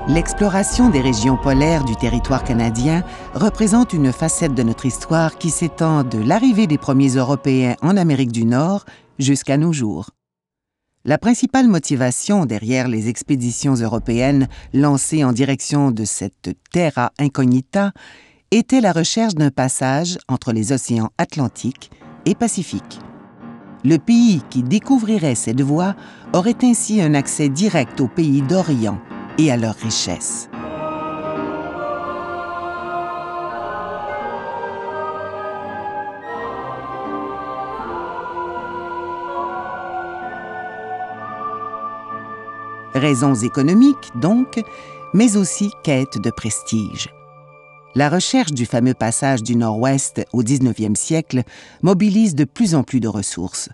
L'exploration des régions polaires du territoire canadien représente une facette de notre histoire qui s'étend de l'arrivée des premiers Européens en Amérique du Nord jusqu'à nos jours. La principale motivation derrière les expéditions européennes lancées en direction de cette terra incognita était la recherche d'un passage entre les océans Atlantique et Pacifique. Le pays qui découvrirait cette voie aurait ainsi un accès direct aux pays d'Orient et à leurs richesses. Raisons économiques, donc, mais aussi quête de prestige. La recherche du fameux passage du Nord-Ouest au 19e siècle mobilise de plus en plus de ressources.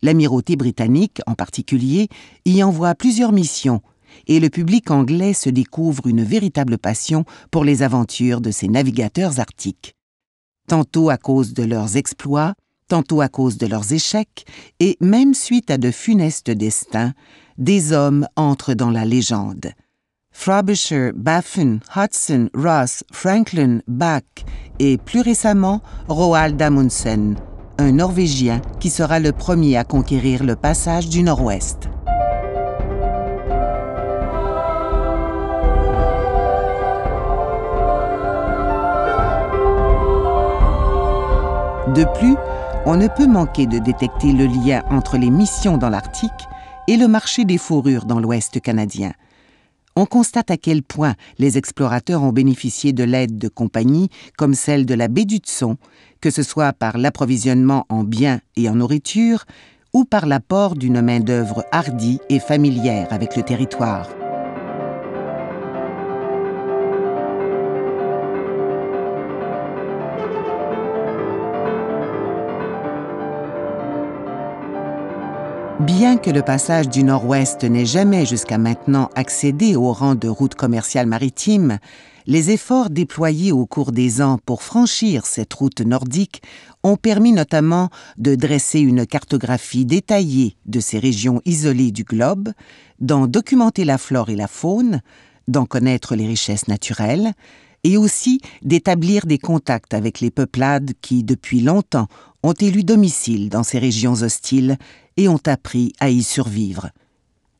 L'Amirauté britannique, en particulier, y envoie plusieurs missions et le public anglais se découvre une véritable passion pour les aventures de ces navigateurs arctiques. Tantôt à cause de leurs exploits, tantôt à cause de leurs échecs, et même suite à de funestes destins, des hommes entrent dans la légende. Frobisher, Baffin, Hudson, Ross, Franklin, Bach et plus récemment Roald Amundsen, un Norvégien qui sera le premier à conquérir le passage du Nord-Ouest. De plus, on ne peut manquer de détecter le lien entre les missions dans l'Arctique et le marché des fourrures dans l'Ouest canadien. On constate à quel point les explorateurs ont bénéficié de l'aide de compagnies comme celle de la baie d'Hudson, que ce soit par l'approvisionnement en biens et en nourriture ou par l'apport d'une main-d'œuvre hardie et familière avec le territoire. Bien que le passage du Nord-Ouest n'ait jamais jusqu'à maintenant accédé au rang de route commerciale maritime, les efforts déployés au cours des ans pour franchir cette route nordique ont permis notamment de dresser une cartographie détaillée de ces régions isolées du globe, d'en documenter la flore et la faune, d'en connaître les richesses naturelles, et aussi d'établir des contacts avec les peuplades qui, depuis longtemps, ont élu domicile dans ces régions hostiles et ont appris à y survivre.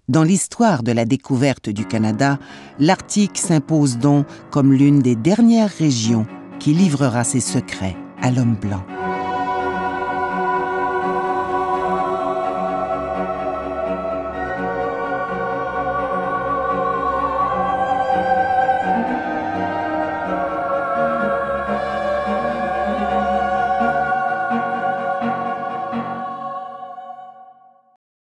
Dans l'histoire de la découverte du Canada, l'Arctique s'impose donc comme l'une des dernières régions qui livrera ses secrets à l'homme blanc.